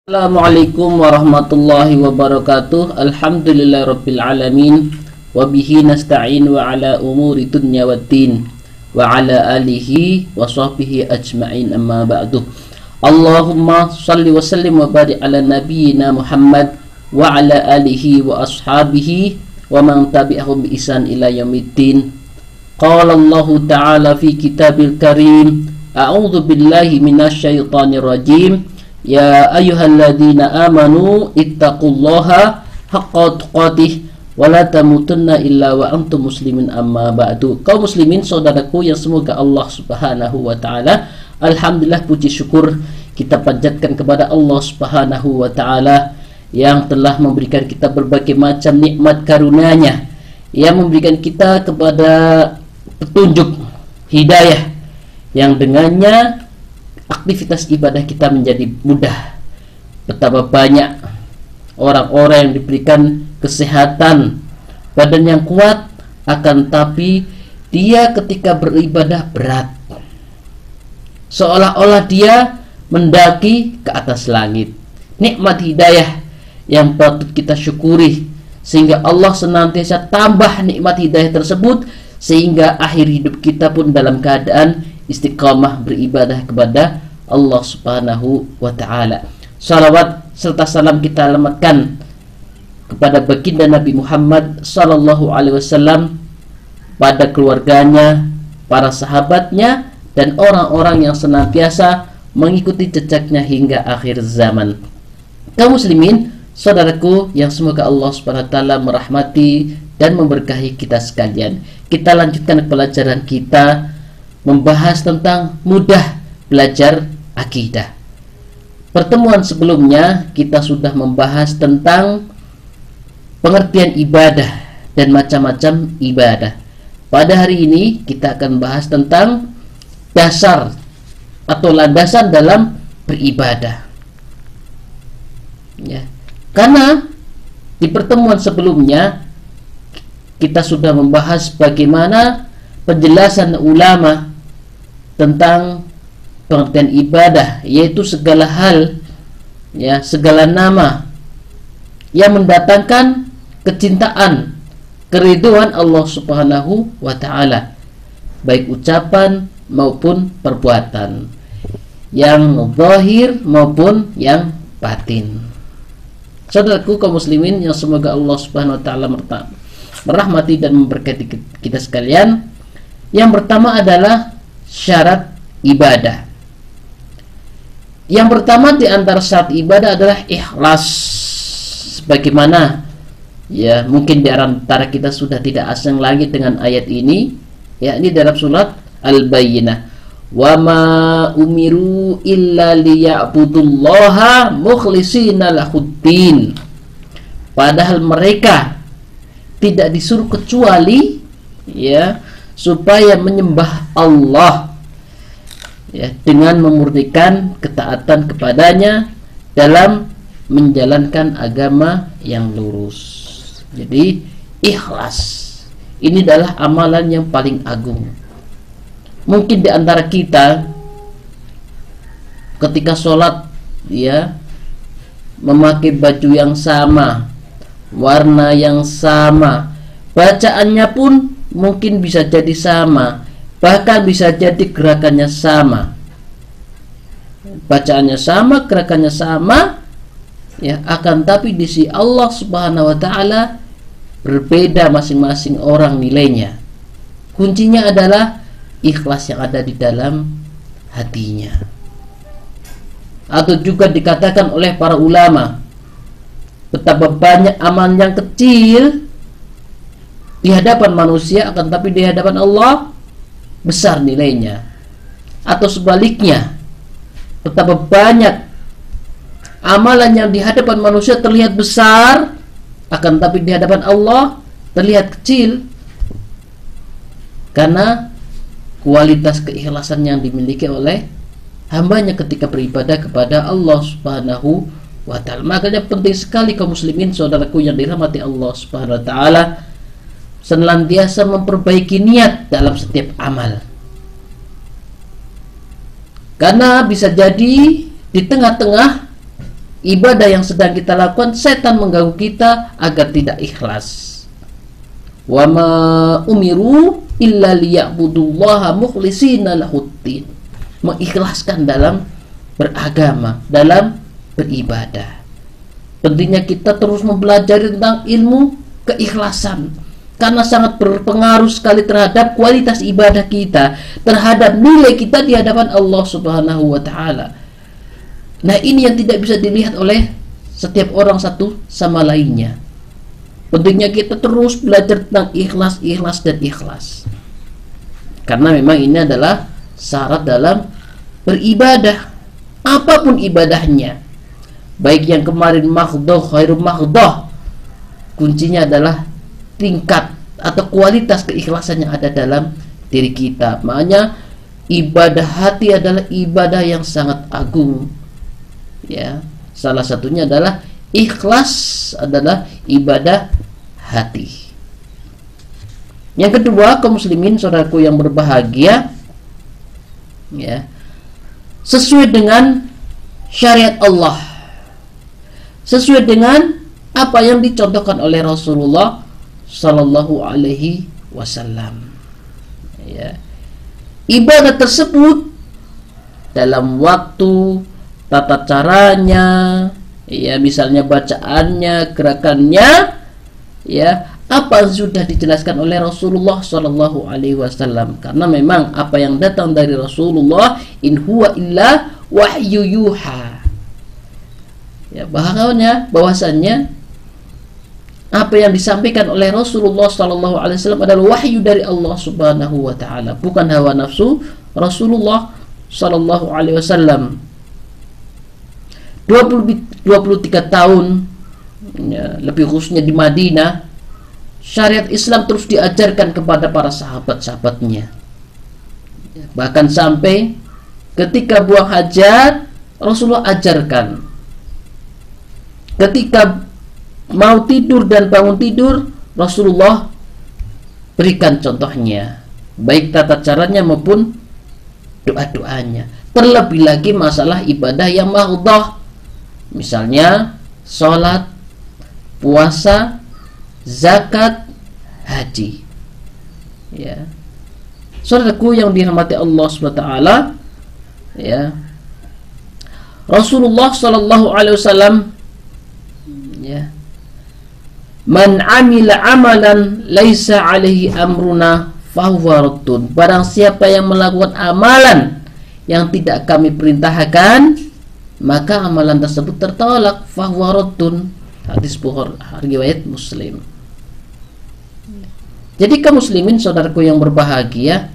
Assalamualaikum warahmatullahi wabarakatuh. Alhamdulillahirabbil alamin wa bihi nasta'in wa ala umuri dunya waddin wa ala alihi wa sahbihi ajma'in, amma ba'du. Allahumma salli wa sallim wa barik ala nabiyyina Muhammad wa ala alihi wa ashabihi wa man tabi'ahum bi ihsan ila yaumiddin. Qala Allah ta'ala fi kitabil karim, a'udzu billahi minasy syaithanir rajim. Ya ayyuhalladzina amanu ittaqullaha haqqa tuqatih wa la tamutunna illa wa antum muslimin, amma ba'du. Kaum muslimin saudaraku yang semoga Allah Subhanahu wa taala, alhamdulillah, puji syukur kita panjatkan kepada Allah Subhanahu wa taala yang telah memberikan kita berbagai macam nikmat karunia-Nya, yang memberikan kita kepada petunjuk hidayah yang dengannya aktivitas ibadah kita menjadi mudah. Betapa banyak orang-orang yang diberikan kesehatan, badan yang kuat, akan tapi dia ketika beribadah berat, seolah-olah dia mendaki ke atas langit. Nikmat hidayah yang patut kita syukuri, sehingga Allah senantiasa tambah nikmat hidayah tersebut, sehingga akhir hidup kita pun dalam keadaan istiqamah beribadah kepada Allah Subhanahu wa ta'ala. Salawat serta salam kita alamatkan kepada baginda Nabi Muhammad sallallahu alaihi wasallam, pada keluarganya, para sahabatnya, dan orang-orang yang senantiasa mengikuti jejaknya hingga akhir zaman. Kaum muslimin, saudaraku yang semoga Allah Subhanahu wa ta'ala merahmati dan memberkahi kita sekalian. Kita lanjutkan pelajaran kita membahas tentang mudah belajar akidah. Pertemuan sebelumnya kita sudah membahas tentang pengertian ibadah dan macam-macam ibadah. Pada hari ini kita akan bahas tentang dasar atau landasan dalam beribadah. Ya, karena di pertemuan sebelumnya kita sudah membahas bagaimana penjelasan ulama tentang pengertian ibadah, yaitu segala hal, ya, segala nama yang mendatangkan kecintaan, keriduan Allah Subhanahu wa ta'ala, baik ucapan maupun perbuatan, yang zahir maupun yang batin. Saudaraku kaum muslimin yang semoga Allah Subhanahu wa ta'ala merahmati dan memberkati kita sekalian, yang pertama adalah syarat ibadah. Yang pertama di antara syarat ibadah adalah ikhlas. Sebagaimana, ya, mungkin di antara kita sudah tidak asing lagi dengan ayat ini, yakni dalam surat Al-Bayyinah, wa ma umiru illa liya'budullaha mukhlishina lahuddin. Padahal mereka tidak disuruh kecuali, ya, supaya menyembah Allah, ya, dengan memurnikan ketaatan kepadanya dalam menjalankan agama yang lurus. Jadi ikhlas ini adalah amalan yang paling agung. Mungkin di antara kita ketika sholat, ya, memakai baju yang sama, warna yang sama, bacaannya pun mungkin bisa jadi sama, bahkan bisa jadi gerakannya sama. Bacaannya sama, gerakannya sama, ya, akan tapi di sisi Allah Subhanahu wa ta'ala berbeda masing-masing orang nilainya. Kuncinya adalah ikhlas yang ada di dalam hatinya. Atau juga dikatakan oleh para ulama, betapa banyak amal yang kecil di hadapan manusia, akan tapi di hadapan Allah besar nilainya. Atau sebaliknya, betapa banyak amalan yang di hadapan manusia terlihat besar, akan tapi di hadapan Allah terlihat kecil, karena kualitas keikhlasan yang dimiliki oleh hambanya ketika beribadah kepada Allah Subhanahu wa ta'ala. Makanya penting sekali kaum muslimin saudaraku yang dirahmati Allah Subhanahu wa ta'ala, senantiasa memperbaiki niat dalam setiap amal. Karena bisa jadi di tengah-tengah ibadah yang sedang kita lakukan, setan mengganggu kita agar tidak ikhlas. Wa ma umiru illa liya'budullaha mukhlishina lahuddin. Mengikhlaskan dalam beragama, dalam beribadah. Pentingnya kita terus mempelajari tentang ilmu keikhlasan, karena sangat berpengaruh sekali terhadap kualitas ibadah kita, terhadap nilai kita di hadapan Allah Subhanahu wa taala. Nah, ini yang tidak bisa dilihat oleh setiap orang satu sama lainnya. Pentingnya kita terus belajar tentang ikhlas, ikhlas, dan ikhlas. Karena memang ini adalah syarat dalam beribadah. Apapun ibadahnya, baik yang kemarin maghdoh, khairum maghdoh, kuncinya adalah tingkat atau kualitas keikhlasan yang ada dalam diri kita. Makanya ibadah hati adalah ibadah yang sangat agung. Ya, salah satunya adalah ikhlas adalah ibadah hati. Yang kedua, kaum muslimin saudaraku yang berbahagia, ya, sesuai dengan syariat Allah, sesuai dengan apa yang dicontohkan oleh Rasulullah Sallallahu Alaihi Wasallam. Ya, ibadah tersebut dalam waktu, tata caranya, ya, misalnya bacaannya, gerakannya, ya, apa yang sudah dijelaskan oleh Rasulullah Shallallahu Alaihi Wasallam. Karena memang apa yang datang dari Rasulullah, in huwa illa wahyu yuha. Ya, bahwasannya apa yang disampaikan oleh Rasulullah Shallallahu Alaihi Wasallam adalah wahyu dari Allah Subhanahu Wa Taala, bukan hawa nafsu Rasulullah Shallallahu Alaihi Wasallam. 23 tahun, ya, lebih khususnya di Madinah, syariat Islam terus diajarkan kepada para sahabat-sahabatnya. Bahkan sampai ketika buang hajat, Rasulullah ajarkan. Ketika mau tidur dan bangun tidur, Rasulullah berikan contohnya, baik tata caranya maupun doa-doanya. Terlebih lagi masalah ibadah yang maghdoh, misalnya sholat, puasa, zakat, haji. Ya, saudaraku yang dirahmati Allah SWT, ya, Rasulullah Sallallahu Alaihi Wasallam, ya, man amila amalan laisa alaihi amruna fahuwa raddun. Barang siapa yang melakukan amalan yang tidak kami perintahkan, maka amalan tersebut tertolak, fahuwa raddun. Hadis Bukhari, riwayat Muslim. Jadi kaum muslimin saudaraku yang berbahagia,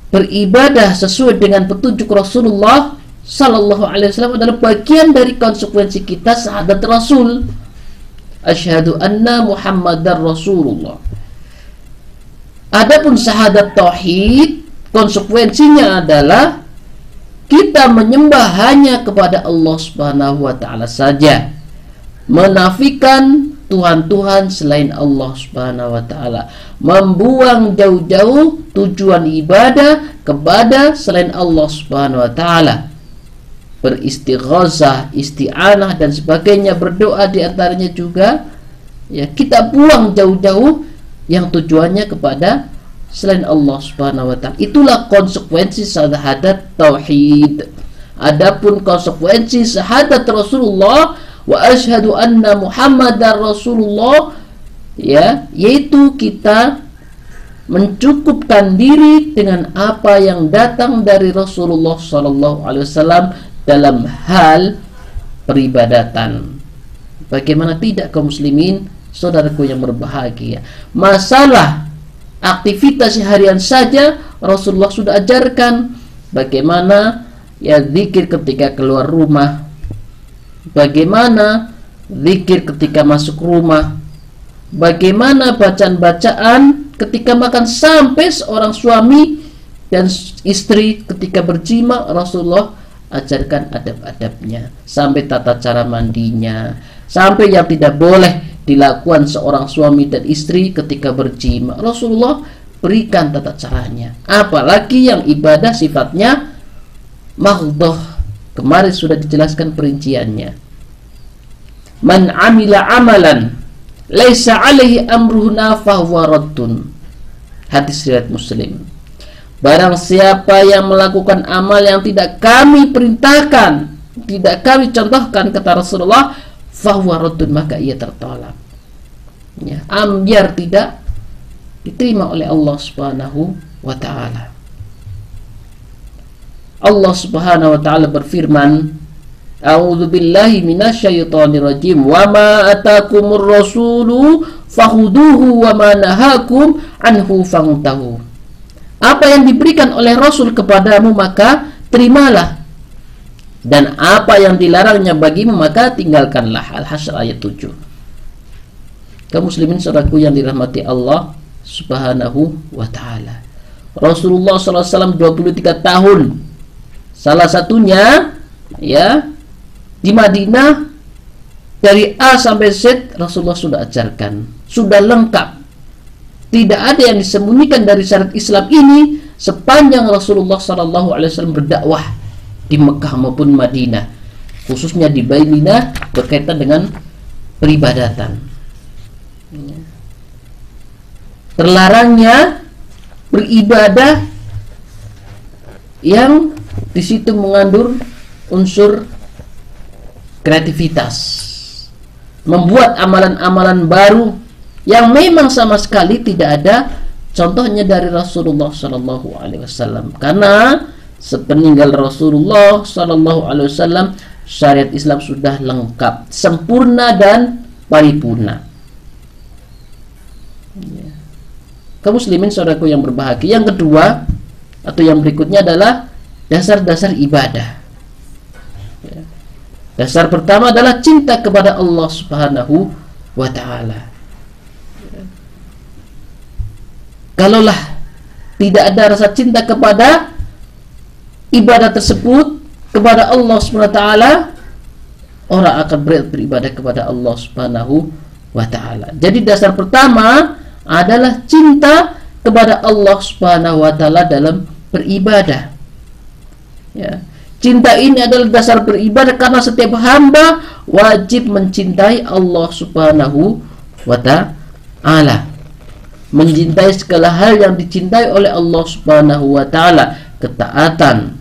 beribadah sesuai dengan petunjuk Rasulullah Sallallahu Alaihi Wasallam adalah bagian dari konsekuensi kita syahadat Rasul, asyhadu anna Muhammadar Rasulullah. Adapun syahadat tauhid, konsekuensinya adalah kita menyembah hanya kepada Allah Subhanahu wa taala saja, menafikan Tuhan-Tuhan selain Allah Subhanahu wa taala, membuang jauh-jauh tujuan ibadah kepada selain Allah Subhanahu wa taala, beristighosah, isti'anah dan sebagainya, berdoa diantaranya juga, ya, kita buang jauh-jauh yang tujuannya kepada selain Allah Subhanahu wa taala. Itulah konsekuensi syahadat tauhid. Adapun konsekuensi syahadat Rasulullah wa asyhadu anna Muhammadar Rasulullah, ya, yaitu kita mencukupkan diri dengan apa yang datang dari Rasulullah sallallahu alaihi wasallam dalam hal peribadatan. Bagaimana tidak kaum muslimin saudaraku yang berbahagia, masalah aktivitas harian saja Rasulullah sudah ajarkan bagaimana, ya, zikir ketika keluar rumah, bagaimana zikir ketika masuk rumah, bagaimana bacaan-bacaan ketika makan, sampai seorang suami dan istri ketika berjima Rasulullah ajarkan adab-adabnya, sampai tata cara mandinya, sampai yang tidak boleh dilakukan seorang suami dan istri ketika berjima Rasulullah berikan tata caranya. Apalagi yang ibadah sifatnya maghdoh, Kemarin sudah dijelaskan perinciannya. Man amila amalan laisa alaihi amruhuna fahuwa raddun. Hadis riwayat Muslim. Barang siapa yang melakukan amal yang tidak kami perintahkan, tidak kami contohkan, kata Rasulullah, fahuwa raddun, maka ia tertolak. Ya, ambiar tidak diterima oleh Allah Subhanahu wa ta'ala. Allah Subhanahu wa ta'ala berfirman, A'udzu billahi minasyaitonir rajim. Wa ma atakumur rasulu fakhuduhu wa ma nahakum anhu fantahu. Apa yang diberikan oleh Rasul kepadamu maka terimalah, dan apa yang dilarangnya bagimu maka tinggalkanlah. Al-Hasyr ayat 7. Kaum muslimin saudaraku yang dirahmati Allah Subhanahu wa ta'ala, Rasulullah SAW 23 tahun, salah satunya ya di Madinah, dari A sampai Z Rasulullah sudah ajarkan, sudah lengkap. Tidak ada yang disembunyikan dari syariat Islam ini sepanjang Rasulullah SAW berdakwah di Mekah maupun Madinah, khususnya di Madinah berkaitan dengan peribadatan. Terlarangnya beribadah yang di situ mengandung unsur kreativitas, membuat amalan-amalan baru yang memang sama sekali tidak ada contohnya dari Rasulullah Sallallahu Alaihi Wasallam. Karena sepeninggal Rasulullah Sallallahu Alaihi Wasallam, syariat Islam sudah lengkap, sempurna dan paripurna. Kaum muslimin saudaraku yang berbahagia, yang kedua atau yang berikutnya adalah dasar-dasar ibadah. Dasar pertama adalah cinta kepada Allah Subhanahu wa ta'ala. Kalaulah tidak ada rasa cinta kepada ibadah tersebut kepada Allah Subhanahu wa ta'ala, orang akan beribadah kepada Allah Subhanahu wa ta'ala. Jadi dasar pertama adalah cinta kepada Allah Subhanahu wa ta'ala dalam beribadah. Ya. Cinta ini adalah dasar beribadah karena setiap hamba wajib mencintai Allah Subhanahu wa ta'ala, mencintai segala hal yang dicintai oleh Allah Subhanahu wa ta'ala, ketaatan,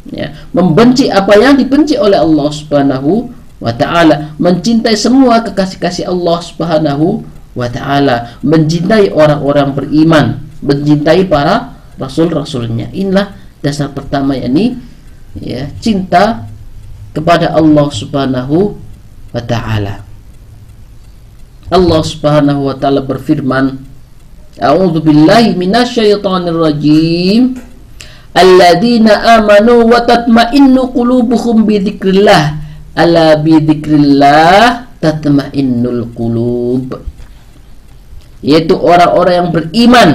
ya, membenci apa yang dibenci oleh Allah Subhanahu wa ta'ala, mencintai semua kekasih-kasih Allah Subhanahu wa ta'ala, mencintai orang-orang beriman, mencintai para rasul-rasulnya. Inilah dasar pertama, yakni ya, cinta kepada Allah Subhanahu wa ta'ala. Allah Subhanahu wa ta'ala berfirman, A'udzu billahi minasyaitonir rajim. Alladzina amanu wa tatma'innu qulubuhum bi dzikrillah. Ala bi dzikrillah tatma'innul qulub. Yaitu orang-orang yang beriman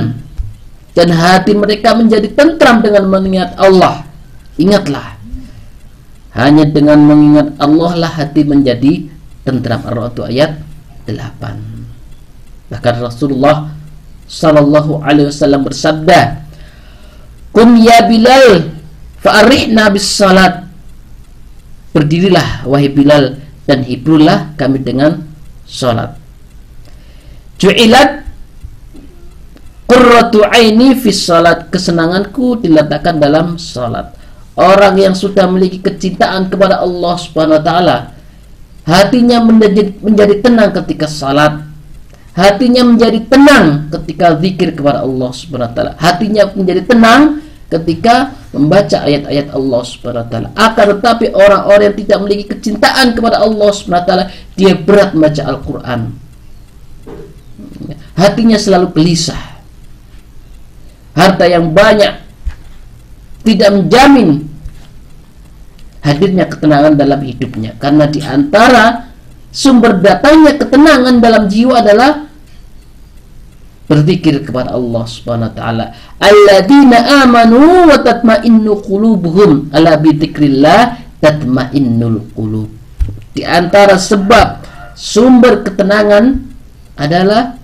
dan hati mereka menjadi tentram dengan mengingat Allah. Ingatlah, hanya dengan mengingat Allah lah hati menjadi tentram. Ar-Ra'd ayat 8. Bahkan Rasulullah Sallallahu Alaihi Wasallam bersabda, "Qum ya Bilal, fa'arihna bis salat." Berdirilah wahai Bilal dan hiburlah kami dengan salat. Ju'ilat qurratu aini fis salat. Kesenanganku diletakkan dalam salat. Orang yang sudah memiliki kecintaan kepada Allah Subhanahu wa ta'ala, hatinya menjadi tenang ketika salat. Hatinya menjadi tenang ketika zikir kepada Allah Subhanahu wa ta'ala. Hatinya menjadi tenang ketika membaca ayat-ayat Allah Subhanahu wa ta'ala. Akan tetapi orang-orang yang tidak memiliki kecintaan kepada Allah Subhanahu wa ta'ala, dia berat membaca Al-Quran. Hatinya selalu gelisah. Harta yang banyak tidak menjamin hadirnya ketenangan dalam hidupnya. Karena di antara sumber datangnya ketenangan dalam jiwa adalah berzikir kepada Allah Subhanahu wa ta'ala. Alladzina amanu wa tatma'innu qulubuhum ala bi dzikrillah tatma'innul qulub. Di antara sebab sumber ketenangan adalah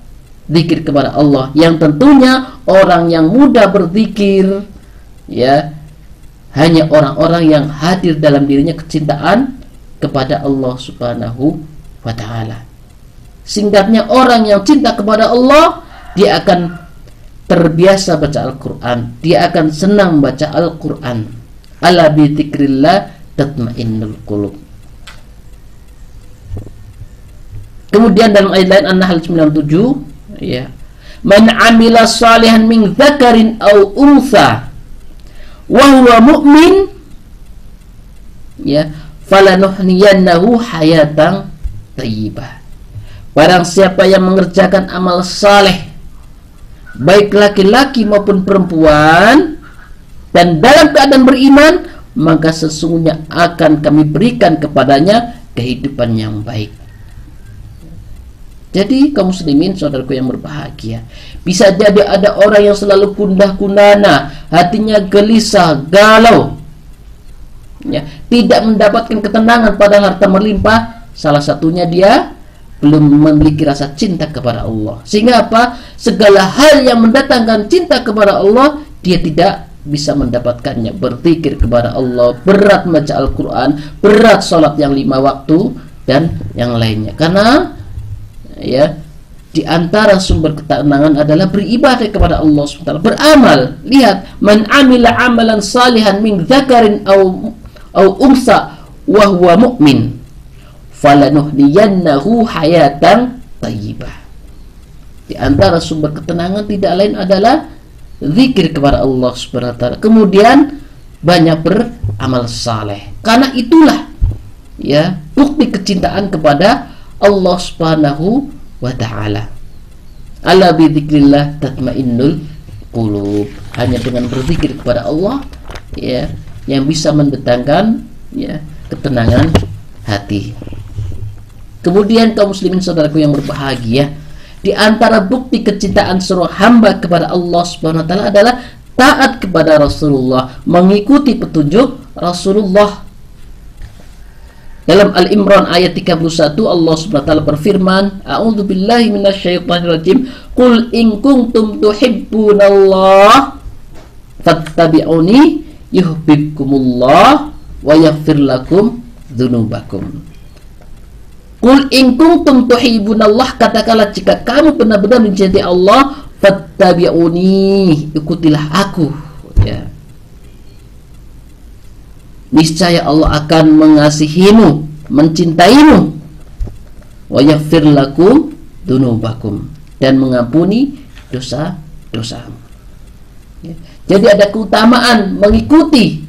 zikir kepada Allah, yang tentunya orang yang mudah berzikir, ya, hanya orang-orang yang hadir dalam dirinya kecintaan kepada Allah Subhanahu wa ta'ala. Singkatnya, orang yang cinta kepada Allah, dia akan terbiasa baca Al-Quran, dia akan senang baca Al-Quran. Ala bi dzikrillah tatmainnul qulub. Kemudian dalam ayat lain An-Nahl 97, ya, man amila salihan min dzakarin aw untha wa huwa mu'min, ya, falanuhniyannahu hayatan thayyibah. Barang siapa yang mengerjakan amal saleh, baik laki-laki maupun perempuan, dan dalam keadaan beriman, maka sesungguhnya akan kami berikan kepadanya kehidupan yang baik. Jadi kaum muslimin, saudaraku yang berbahagia, bisa jadi ada orang yang selalu gundah gulana, hatinya gelisah, galau, ya, tidak mendapatkan ketenangan padahal harta melimpah. Salah satunya dia belum memiliki rasa cinta kepada Allah. Sehingga apa? Segala hal yang mendatangkan cinta kepada Allah, dia tidak bisa mendapatkannya. Berzikir kepada Allah, berat membaca Al-Quran, berat sholat yang 5 waktu, dan yang lainnya. Karena ya, di antara sumber ketenangan adalah beribadah kepada Allah SWT, beramal. Lihat, man amila amalan salihan min dzakarin au unsa wa huwa mu'min falanuhniyannahu hayatan thayyibah. Di antara sumber ketenangan tidak lain adalah zikir kepada Allah Subhanahu wa taala. Kemudian banyak beramal saleh. Karena itulah, ya, bukti kecintaan kepada Allah Subhanahu wa ta'ala. Ala bi dzikrillah tatmainnul qulub. Hanya dengan berzikir kepada Allah, ya, yang bisa mendatangkan, ya, ketenangan hati. Kemudian kaum muslimin saudaraku yang berbahagia, di antara bukti kecintaan seorang hamba kepada Allah Subhanahu wa taala adalah taat kepada Rasulullah, mengikuti petunjuk Rasulullah. Dalam Al-Imran ayat 31, Allah Subhanahu wa taala berfirman, a'udzu billahi minasyaitonir rajim, qul in kuntum tuhibbunallah fattabi'uni yuhibbukumullah wa yaghfir lakum dzunubakum. Qul in kuntum tuhibbunallah, katakanlah jika kamu benar-benar mencintai Allah, fattabi'uni, ikutilah aku, ya. Niscaya Allah akan mengasihimu, mencintaimu, wa yaghfir lakum dzunubakum, dan mengampuni dosa-dosamu. Ya. Jadi ada keutamaan mengikuti,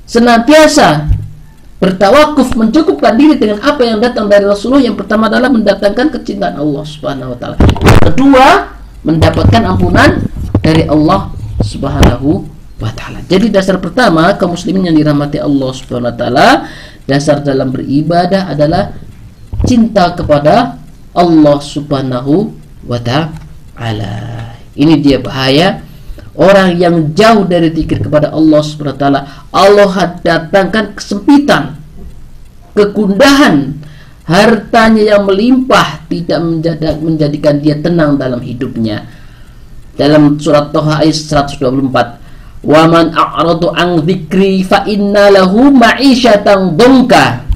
senantiasa bertawakuf, mencukupkan diri dengan apa yang datang dari Rasulullah. Yang pertama adalah mendatangkan kecintaan Allah Subhanahu wa taala. Yang kedua, mendapatkan ampunan dari Allah Subhanahu wa ta'ala. Jadi dasar pertama kaum muslimin yang dirahmati Allah Subhanahu wa taala, dasar dalam beribadah adalah cinta kepada Allah Subhanahu wa ta'ala. Ini dia bahaya orang yang jauh dari zikir kepada Allah Subhanahu wa taala. Allah datangkan kesempitan, kegundahan, hartanya yang melimpah tidak menjadikan dia tenang dalam hidupnya. Dalam surat Thaha ayat 124, wa man a'radu an dzikri fa inna lahu ma'isyatan dhanka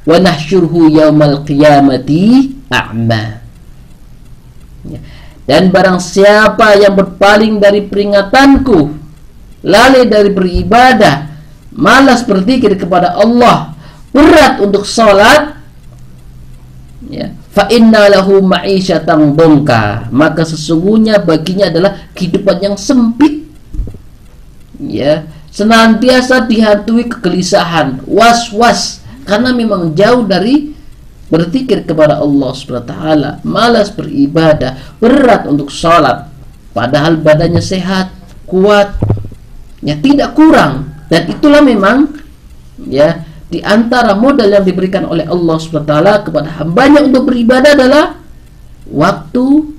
wa nahsyuruhu yaumal qiyamati a'ma. Dan barang siapa yang berpaling dari peringatanku, lalai dari beribadah, malas berzikir kepada Allah, berat untuk sholat, ya, fa inna lahu ma'isyatan dhanka, maka sesungguhnya baginya adalah kehidupan yang sempit, ya, senantiasa dihantui kegelisahan, was-was, karena memang jauh dari berzikir kepada Allah Subhanahu wa taala, malas beribadah, berat untuk sholat, padahal badannya sehat, kuat, ya, tidak kurang. Dan itulah memang, ya, di antara modal yang diberikan oleh Allah Subhanahu wa taala kepada hambanya untuk beribadah adalah waktu,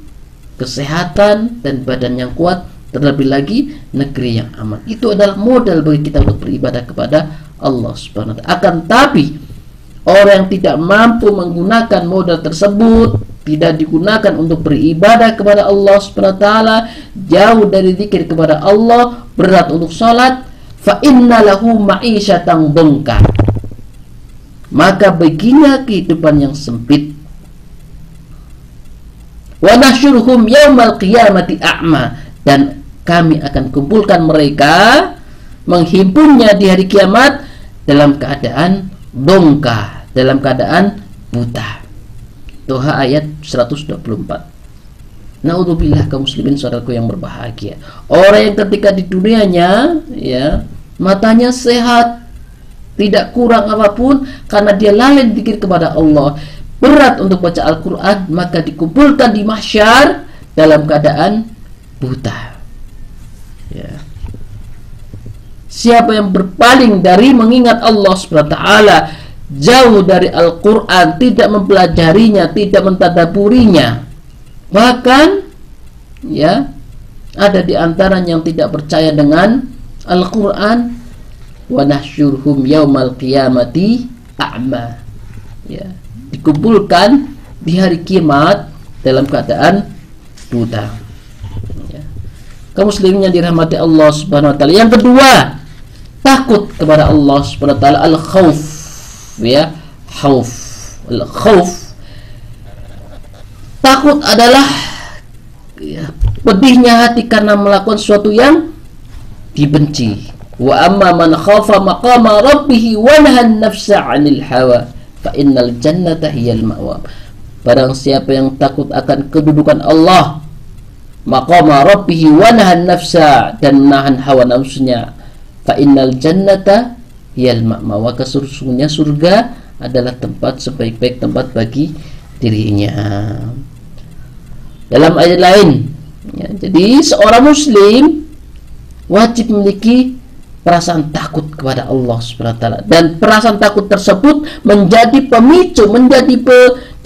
kesehatan, dan badan yang kuat, terlebih lagi negeri yang aman. Itu adalah modal bagi kita untuk beribadah kepada Allah Subhanahu wa taala. Akan tapi orang yang tidak mampu menggunakan modal tersebut, tidak digunakan untuk beribadah kepada Allah Subhanahu wa taala, jauh dari zikir kepada Allah, berat untuk sholat, fa inna lahu ma'isyatan dhanka, maka baginya kehidupan yang sempit. Wa nahsyuruhum yaumal qiyamati a'ma, dan kami akan kumpulkan mereka, menghimpunnya di hari kiamat dalam keadaan dongka, dalam keadaan buta. Toha ayat 124. Naudzubillah kaum muslimin saudaraku yang berbahagia. Orang yang ketika di dunianya ya matanya sehat, tidak kurang apapun, karena dia lalai zikir kepada Allah, berat untuk baca Al-Quran, maka dikumpulkan di mahsyar dalam keadaan buta. Ya. Siapa yang berpaling dari mengingat Allah SWT, jauh dari Al-Quran, tidak mempelajarinya, tidak mentadaburinya, bahkan ya ada di antaranya yang tidak percaya dengan Al-Quran, wa nahsyurhum yaumal qiyamati a'ma, ya, dikumpulkan di hari kiamat dalam keadaan buta. Ya. Kaum muslimin yang dirahmati Allah Subhanahu wa taala. Yang kedua, takut kepada Allah Subhanahu wa taala, al-khauf, ya, khauf. Al-khauf, takut adalah ya, pedihnya hati karena melakukan sesuatu yang dibenci. Wa amma man khafa maqama rabbih wa nahan nafsa 'anil hawa fa innal jannata hiyal ma'wa. Barang siapa yang takut akan kedudukan Allah, maqama rabbih wa nahan nafsa, dan menahan hawa nafsunya, fa innal jannata hiyal ma'wa, maka sesungguhnya surga adalah tempat sebaik-baik tempat bagi dirinya. Dalam ayat lain ya, jadi seorang muslim wajib memiliki perasaan takut kepada Allah Subhanahu wa taala, dan perasaan takut tersebut menjadi pemicu,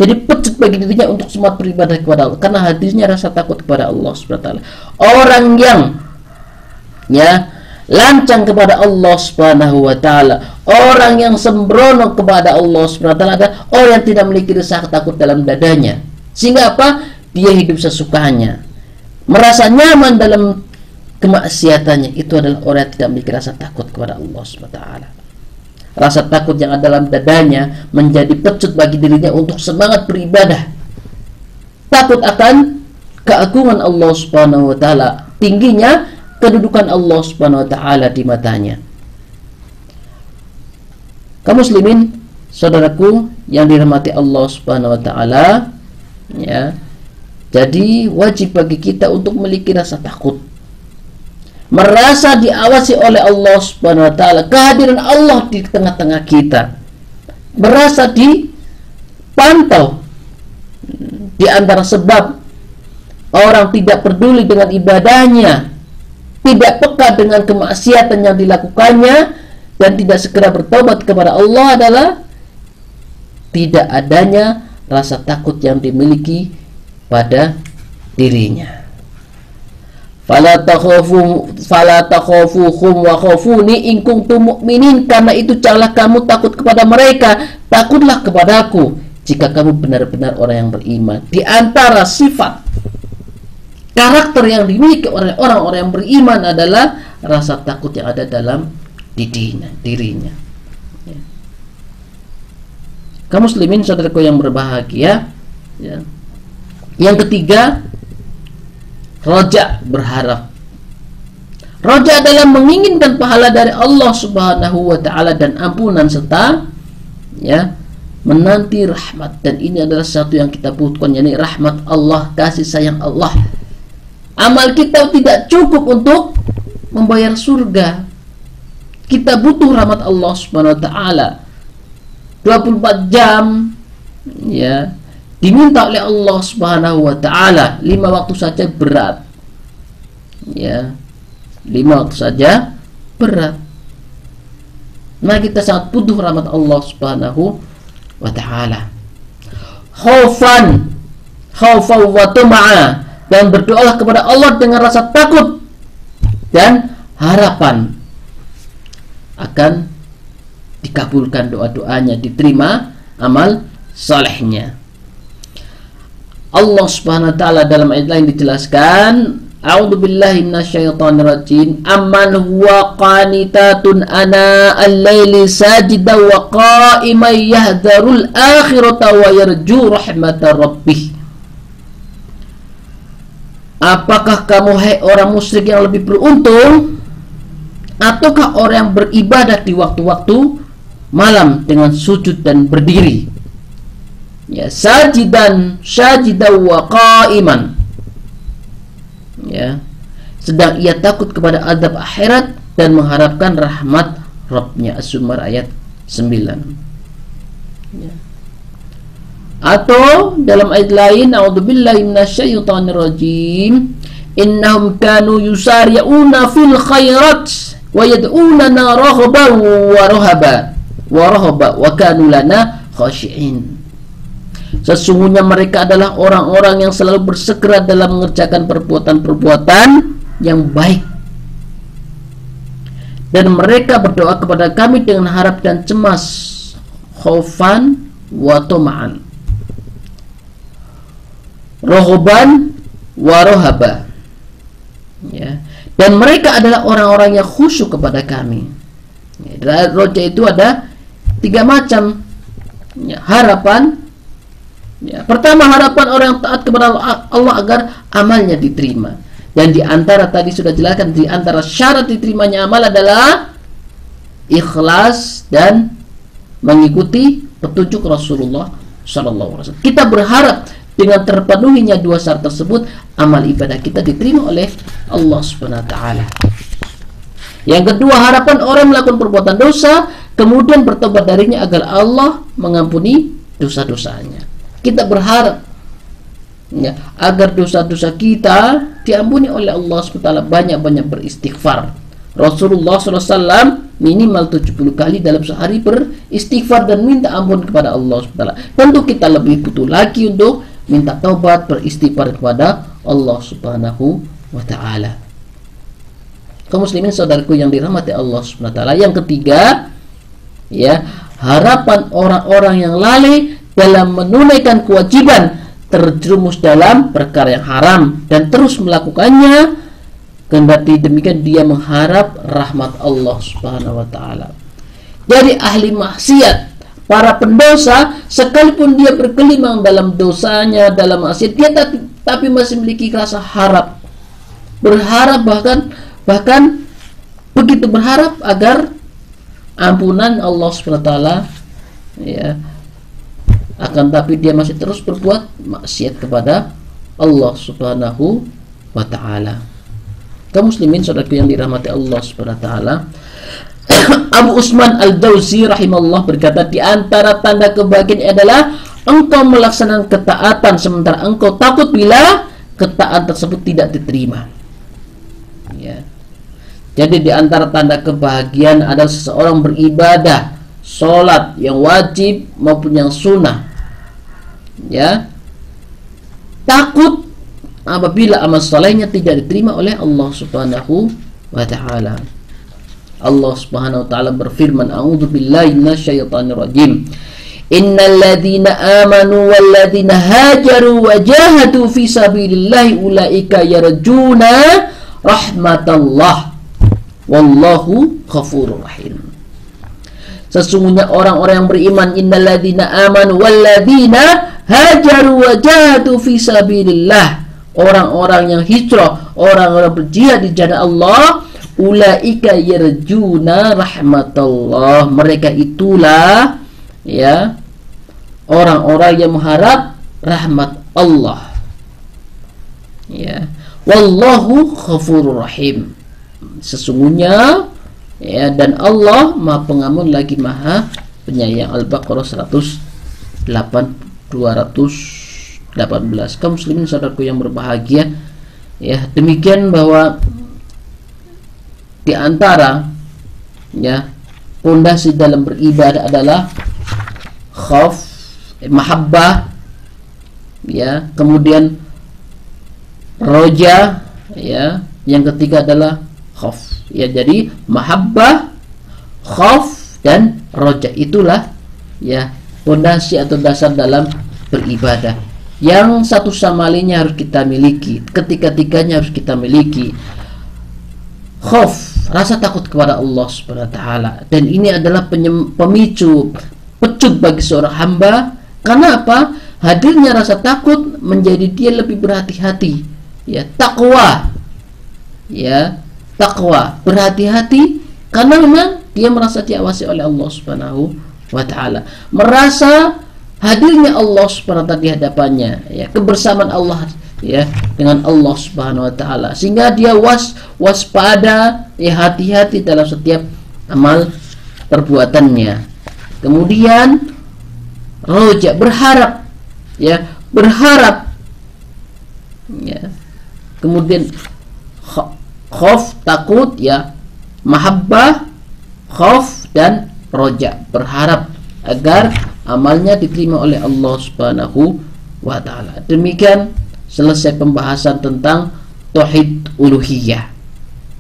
jadi pecut bagi dirinya untuk semangat beribadah kepada Allah, karena hadirnya rasa takut kepada Allah Subhanahu wa taala. Orang yang ya lancang kepada Allah Subhanahu wa taala, orang yang sembrono kepada Allah Subhanahu wa taala adalah orang yang tidak memiliki rasa takut dalam dadanya, sehingga apa? Dia hidup sesukanya, merasa nyaman dalam kemaksiatannya. Itu adalah orang yang tidak memiliki rasa takut kepada Allah SWT. Rasa takut yang ada dalam dadanya menjadi pecut bagi dirinya untuk semangat beribadah. Takut akan keagungan Allah Subhanahu wa taala, tingginya kedudukan Allah Subhanahu wa taala di matanya. Kaum muslimin saudaraku yang dirahmati Allah Subhanahu wa taala, ya, jadi wajib bagi kita untuk memiliki rasa takut, merasa diawasi oleh Allah Subhanahu wa taala, kehadiran Allah di tengah-tengah kita, merasa dipantau. Di antara sebab orang tidak peduli dengan ibadahnya, tidak peka dengan kemaksiatan yang dilakukannya, dan tidak segera bertobat kepada Allah adalah tidak adanya rasa takut yang dimiliki pada dirinya. Fala takhafuhum wa khafuni in kuntum mu'minin, karena itu janganlah kamu takut kepada mereka, takutlah kepadaku jika kamu benar-benar orang yang beriman. Di antara sifat karakter yang dimiliki oleh orang-orang yang beriman adalah rasa takut yang ada dalam dirinya. Ya. Kaum muslimin saudaraku yang berbahagia, ya. Yang ketiga, roja, berharap. Roja adalah menginginkan pahala dari Allah Subhanahu wa taala dan ampunan, serta ya menanti rahmat. Dan ini adalah satu yang kita butuhkan, yakni rahmat Allah, kasih sayang Allah. Amal kita tidak cukup untuk membayar surga. Kita butuh rahmat Allah Subhanahu wa taala. 24 jam ya diminta oleh Allah Subhanahu wa taala, 5 waktu saja berat. Ya. 5 waktu saja berat. Nah, kita sangat butuh rahmat Allah Subhanahu wa taala. Khaufan wa tama'a, dan berdoalah kepada Allah dengan rasa takut dan harapan akan dikabulkan doa-doanya, diterima amal salehnya. Allah Subhanahu wa taala dalam ayat lain dijelaskan, A'udzubillahi minasyaitonirrajim. Amman huwa qanitatun ana al-laili sajidan wa qa'iman yahdharul akhirata wa yarju rahmatar rabbih. Apakah kamu, hai orang musyrik yang lebih beruntung, ataukah orang yang beribadah di waktu-waktu malam dengan sujud dan berdiri? Ya, sajidan wa qa'iman. Ya, sedang ia takut kepada azab akhirat dan mengharapkan rahmat Rabbnya. As-Zumar ayat 9. Ya. Atau dalam ayat lain, a'udzubillahi minasyaitonirrajim, innahum kanu yusari'una fil khairat wa yad'unana raghaban wa rahaba wa kanu lana khashi'in. Sesungguhnya mereka adalah orang-orang yang selalu bersegera dalam mengerjakan perbuatan-perbuatan yang baik, dan mereka berdoa kepada kami dengan harap dan cemas, khaufan wa tama'an, rohoban wa rohaba. Ya. Dan mereka adalah orang-orang yang khusyuk kepada kami. Ya, roja itu ada 3 macam. Ya, harapan. Ya, pertama, harapan orang yang taat kepada Allah agar amalnya diterima. Dan di antara tadi sudah jelaskan, di antara syarat diterimanya amal adalah ikhlas dan mengikuti petunjuk Rasulullah SAW. Kita berharap dengan terpenuhinya 2 syarat tersebut, amal ibadah kita diterima oleh Allah Subhanahu wa taala. Yang kedua, harapan orang melakukan perbuatan dosa kemudian bertobat darinya agar Allah mengampuni dosa-dosanya. Kita berharap, ya, agar dosa-dosa kita diampuni oleh Allah SWT. Banyak-banyak beristighfar. Rasulullah SAW minimal 70 kali dalam sehari beristighfar dan minta ampun kepada Allah SWT. Tentu kita lebih butuh lagi untuk minta taubat, beristighfar kepada Allah Subhanahu wa taala. Kaum muslimin saudaraku yang dirahmati Allah Subhanahu wa taala. Yang ketiga, ya, harapan orang-orang yang lalai dalam menunaikan kewajiban, terjerumus dalam perkara yang haram dan terus melakukannya, kendati demikian dia mengharap rahmat Allah Subhanahu wa taala. Jadi ahli maksiat, para pendosa, sekalipun dia bergelimang dalam dosanya, dalam maksiat, dia tapi masih memiliki rasa harap, berharap, bahkan begitu berharap agar ampunan Allah Subhanahu wa taala, ya, akan tapi dia masih terus berbuat maksiat kepada Allah Subhanahu wa taala. Kaum muslimin saudaraku yang dirahmati Allah Subhanahu wa taala, Abu Utsman Al-Jauzi rahimahullah berkata, di antara tanda kebahagiaan adalah engkau melaksanakan ketaatan sementara engkau takut bila ketaatan tersebut tidak diterima. Ya. Jadi di antara tanda kebahagiaan adalah seseorang beribadah, sholat yang wajib maupun yang sunnah, ya, takut apabila amal salehnya tidak diterima oleh Allah Subhanahu wa taala. Allah Subhanahu wa taala berfirman, a'udzubillahi minasyaitonirrajim, innal ladzina amanu wal ladzina hajaru wa jahadu fi sabilillahi ulaika yarjuna rahmatallah wallahu ghafurur rahim. Sesungguhnya orang-orang yang beriman, innal ladzina amanu wal ladzina hajaru wa jahadu fi sabilillah, orang-orang yang hijrah, orang-orang berjihad di jalan Allah, ulaika yarjuna rahmatullah, mereka itulah, ya, orang-orang yang mengharap rahmat Allah, ya, wallahu ghafurur rahim, sesungguhnya, ya, dan Allah Maha Pengampun lagi Maha Penyayang. Al-Baqarah 218. Kaum muslimin saudaraku yang berbahagia, ya, demikian bahwa di antara, ya, pondasi dalam beribadah adalah khauf, mahabbah, ya, kemudian roja, ya, yang ketiga adalah khauf, ya. Jadi mahabbah, khauf dan roja itulah, ya, pondasi atau dasar dalam beribadah. yang satu sama lainnya harus kita miliki, ketiga-tiganya harus kita miliki. Khauf, rasa takut kepada Allah Subhanahu wa taala, dan ini adalah pemicu pecut bagi seorang hamba. Karena apa? Hadirnya rasa takut menjadi dia lebih berhati-hati, ya, takwa, ya, takwa, berhati-hati, karena memang dia merasa diawasi oleh Allah Subhanahu wa taala, merasa hadirnya Allah Subhanahu wa taala di hadapannya, ya, kebersamaan Allah, ya, dengan Allah Subhanahu wa taala, sehingga dia waspada, ya, hati-hati dalam setiap amal perbuatannya. Kemudian roja, berharap, ya, berharap, ya. Kemudian khauf, takut, ya, mahabbah, khauf, dan roja, berharap agar amalnya diterima oleh Allah Subhanahu wa taala. Demikian selesai pembahasan tentang tauhid uluhiyah,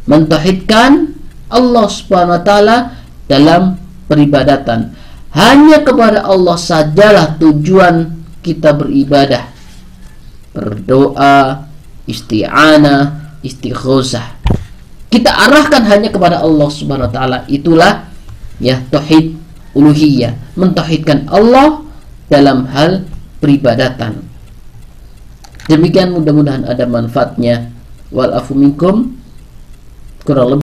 mentauhidkan Allah Subhanahu wa taala dalam peribadatan. Hanya kepada Allah sajalah tujuan kita beribadah, berdoa, isti'anah, istighosah. Kita arahkan hanya kepada Allah Subhanahu wa taala. Itulah, ya, tauhid uluhiyah, mentauhidkan Allah dalam hal peribadatan. Demikian, mudah-mudahan ada manfaatnya. Wal afu minkum, kurang lebih